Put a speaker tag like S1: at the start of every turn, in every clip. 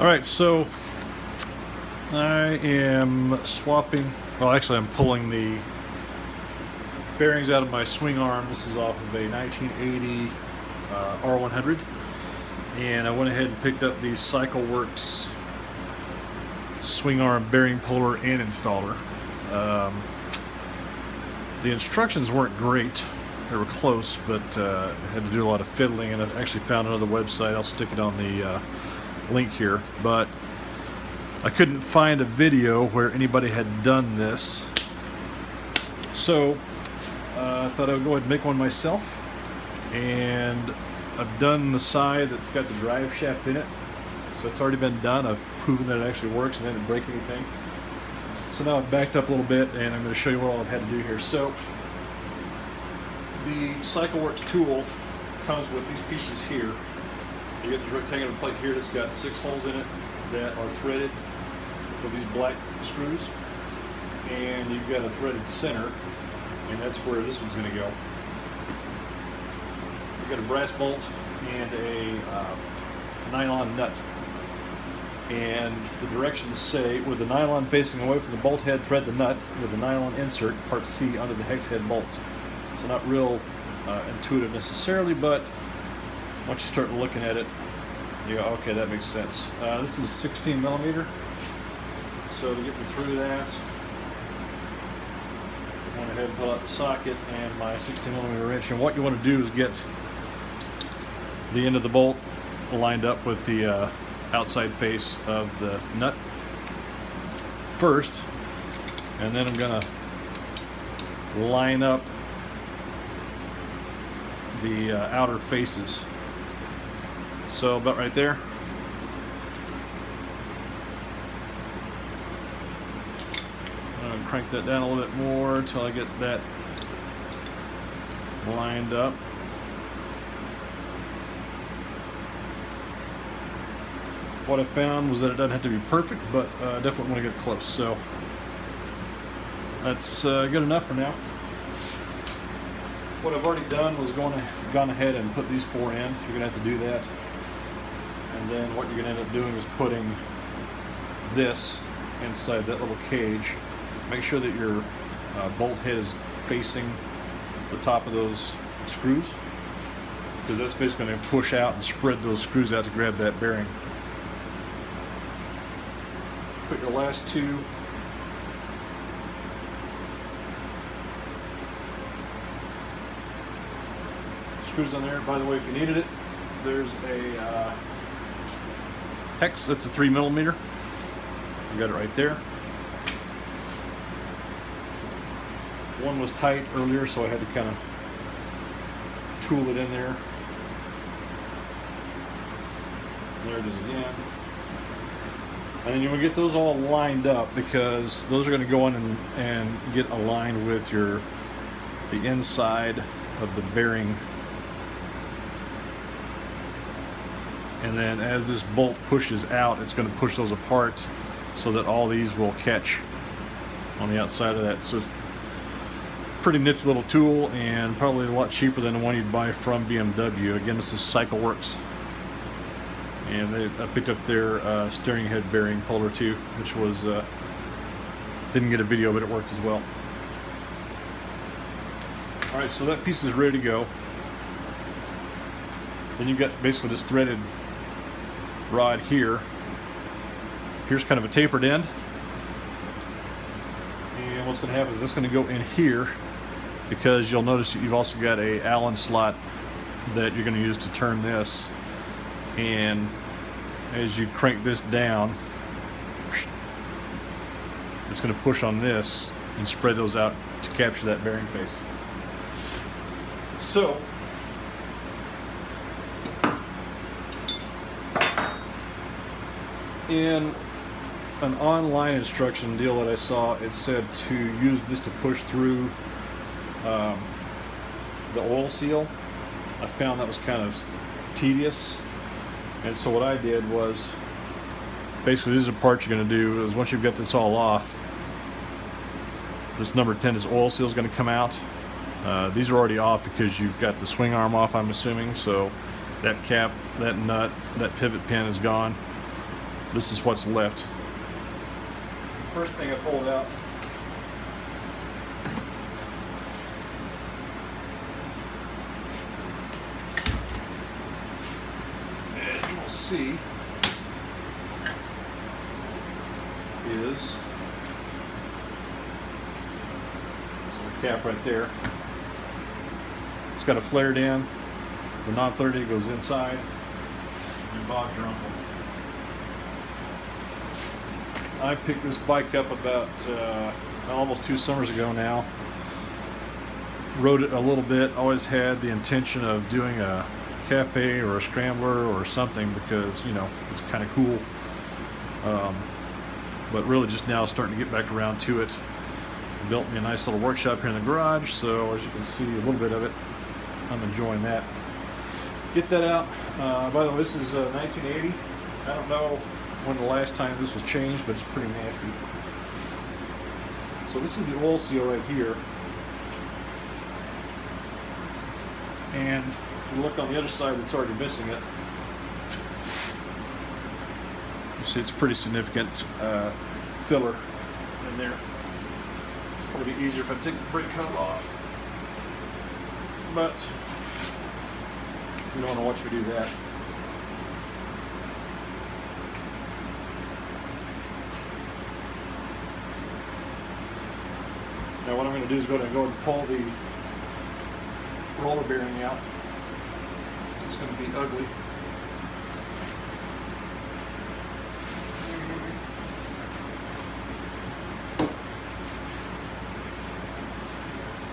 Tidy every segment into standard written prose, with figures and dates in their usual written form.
S1: Alright, so I am swapping, well actually I'm pulling the bearings out of my swing arm. This is off of a 1980 R100, and I went ahead and picked up the CycleWorks swing arm bearing puller and installer. The instructions weren't great. They were close, but I had to do a lot of fiddling, and I've actually found another website. I'll stick it on the link here, but I couldn't find a video where anybody had done this, so I thought I would go ahead and make one myself. And I've done the side that's got the drive shaft in it, so it's already been done. I've proven that it actually works and I didn't break anything. So now I've backed up a little bit and I'm going to show you what all I've had to do here. So the CycleWorks tool comes with these pieces here. You get this rectangular plate here that's got 6 holes in it that are threaded with these black screws, and you've got a threaded center, and that's where this one's going to go. You've got a brass bolt and a nylon nut, and the directions say, with the nylon facing away from the bolt head, thread the nut with the nylon insert, part C, under the hex head bolts. So not real intuitive necessarily, but once you start looking at it, you go, okay, that makes sense. This is 16 millimeter, so to get me through that, I went ahead and pull out the socket and my 16 millimeter wrench. And what you want to do is get the end of the bolt lined up with the outside face of the nut first, and then I'm gonna line up the outer faces. So about right there. I'm gonna crank that down a little bit more until I get that lined up. What I found was that it doesn't have to be perfect, but definitely want to get close. So that's good enough for now. What I've already done was gone ahead and put these 4 in. You're gonna have to do that. And then what you're going to end up doing is putting this inside that little cage. Make sure that your bolt head is facing the top of those screws, because that's basically going to push out and spread those screws out to grab that bearing. Put your last 2 screws on there. By the way, if you needed it, there's a hex, that's a 3 millimeter. You got it right there. One was tight earlier, so I had to kind of tool it in there. There it is again. And then you want to get those all lined up, because those are going to go in and get aligned with the inside of the bearing. And then as this bolt pushes out, it's going to push those apart so that all these will catch on the outside of that. So it's a pretty nifty little tool, and probably a lot cheaper than the one you'd buy from BMW. Again, this is CycleWorks, and I picked up their steering head bearing puller too, which was didn't get a video, but it worked as well. Alright, so that piece is ready to go. Then you've got basically this threaded rod here. Here's kind of a tapered end, and what's going to happen is this is going to go in here, because you'll notice you've also got a Allen slot that you're going to use to turn this, and as you crank this down, it's going to push on this and spread those out to capture that bearing face. So in an online instruction deal that I saw, it said to use this to push through the oil seal. I found that was kind of tedious, and so what I did was, basically these are parts you're going to do is, once you've got this all off, this number 10, this oil seal is going to come out. These are already off because you've got the swing arm off, I'm assuming, so that cap, that nut, that pivot pin is gone. This is what's left. First thing I pulled out, as you will see, is the cap right there. It's got a flared end. The non-30 goes inside and Bob's your uncle. I picked this bike up about almost 2 summers ago now. Rode it a little bit. Always had the intention of doing a cafe or a scrambler or something because, you know, it's kind of cool. But really just now starting to get back around to it. Built me a nice little workshop here in the garage, so as you can see a little bit of it, I'm enjoying that. Get that out. By the way, this is 1980. I don't know when the last time this was changed, but it's pretty nasty. So this is the oil seal right here. And if you look on the other side, it's already missing it. You see it's pretty significant filler in there. Probably be easier if I take the brake cover off. But you don't want to watch me do that. Now what I'm going to do is go ahead and pull the roller bearing out. It's going to be ugly.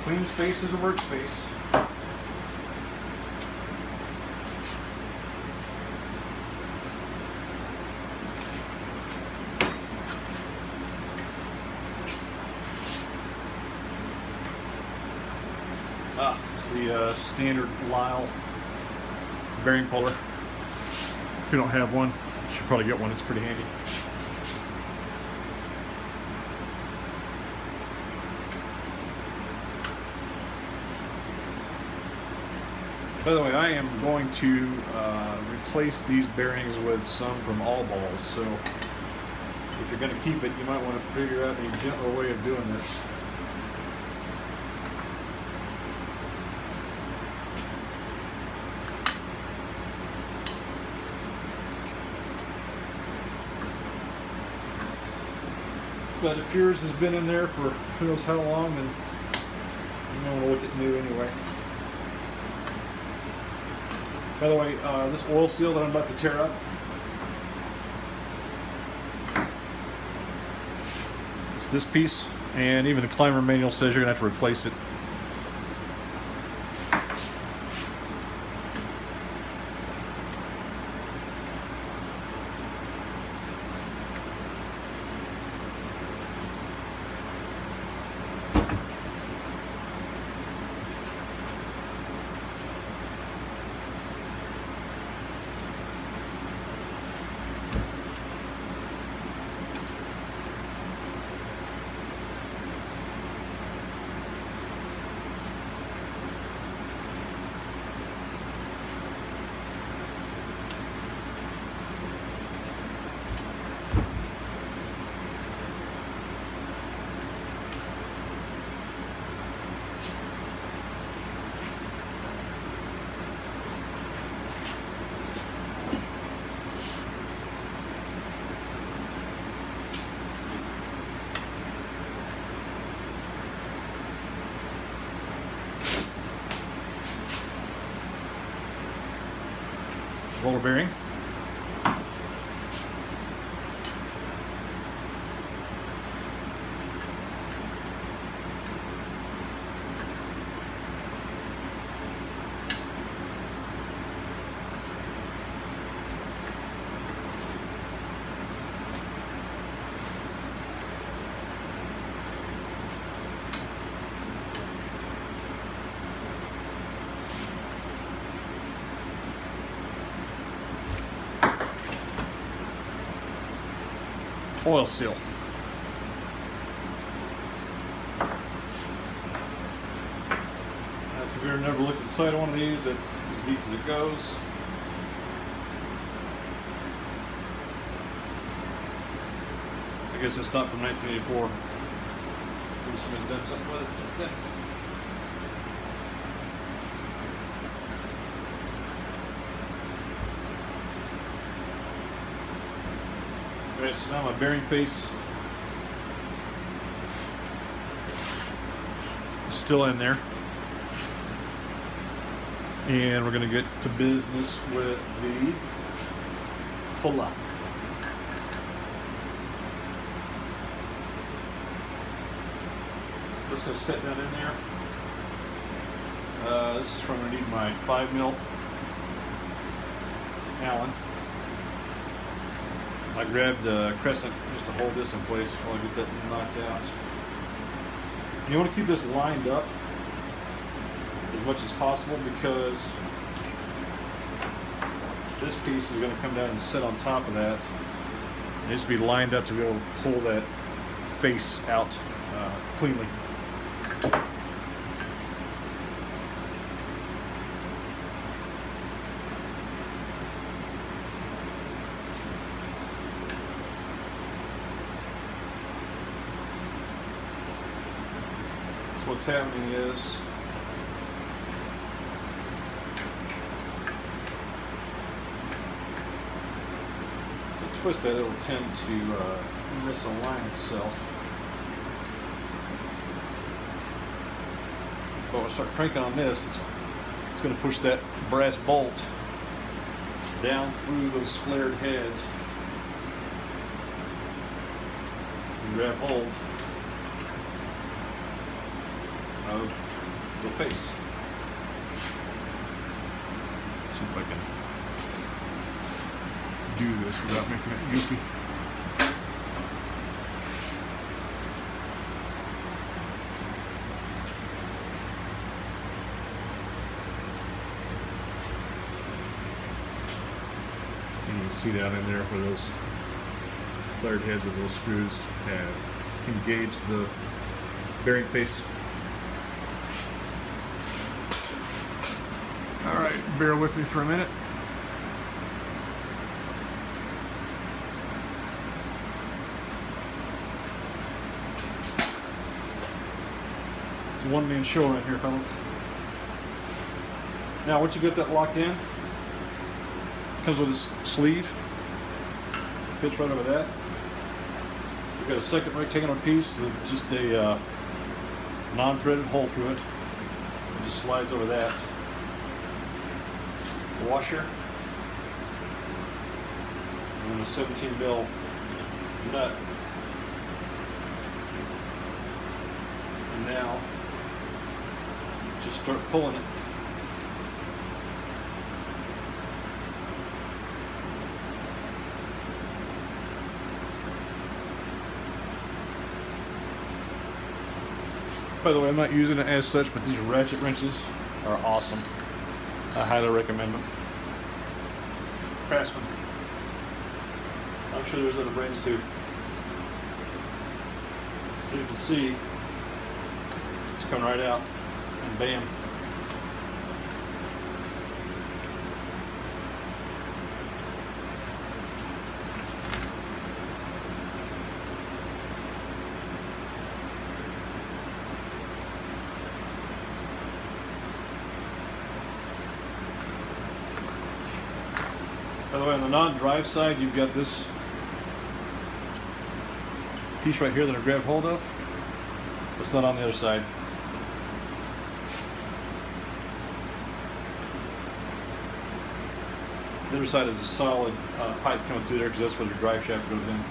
S1: Clean space is a workspace. It's the standard Lyle bearing puller. If you don't have one, you should probably get one. It's pretty handy. By the way, I am going to replace these bearings with some from All Balls, so if you're going to keep it, you might want to figure out a gentler way of doing this. But if yours has been in there for who knows how long, then you may want to look at new anyway. By the way, this oil seal that I'm about to tear up, it's this piece, and even the climber manual says you're going to have to replace it. Roller bearing. Oil seal. Now, if you've ever never looked at the side of one of these, that's as deep as it goes. I guess it's not from 1984. Maybe somebody's done something with it since then. Alright, so now my bearing face is still in there. And we're going to get to business with the pull-up. Just going to set that in there. This is where I'm going to need my 5mm Allen. I grabbed a crescent just to hold this in place while I get that knocked out. And you want to keep this lined up as much as possible because this piece is going to come down and sit on top of that. It needs to be lined up to be able to pull that face out cleanly. So what's happening is twist that, it'll tend to misalign itself. But when I start cranking on this, it's going to push that brass bolt down through those flared heads and grab hold of the face. Let's see if I can do this without making it goofy. And you can see down in there where those flared heads of those screws have engaged the bearing face. Alright, bear with me for a minute. It's a one-man show right here, fellas. Now, once you get that locked in, it comes with this sleeve. Fits right over that. You've got a second rectangular piece with just a non-threaded hole through it. It just slides over that. A washer. And then a 17mm nut. And now, just start pulling it. By the way, I'm not using it as such, but these ratchet wrenches are awesome. I highly recommend them. Craftsman. I'm sure there's other brands too. As you can see, it's coming right out, and bam. By the way, on the non-drive side, you've got this piece right here that I grabbed hold of. It's not on the other side. The other side is a solid pipe coming through there because that's where the drive shaft goes in.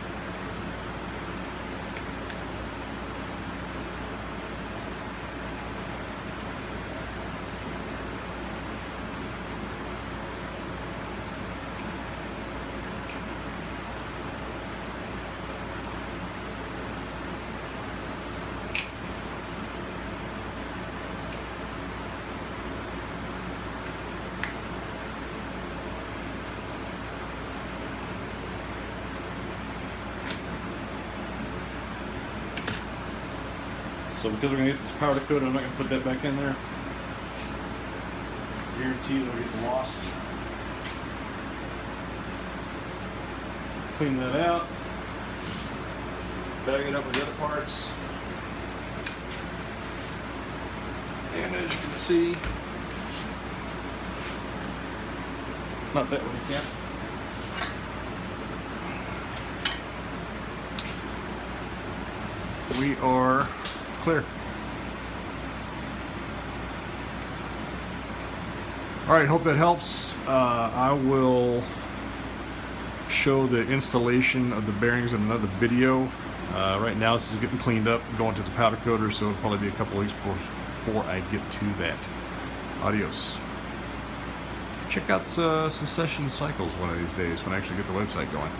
S1: So because we're going to get this powder coat, I'm not going to put that back in there. Guaranteed it'll get lost. Clean that out. bag it up with the other parts. And as you can see, not that way, you can't. We are clear. All right, hope that helps. I will show the installation of the bearings in another video. Right now this is getting cleaned up, going to the powder coater, so it'll probably be a couple weeks before I get to that. Adios. Check out Succession Cycles one of these days when I actually get the website going.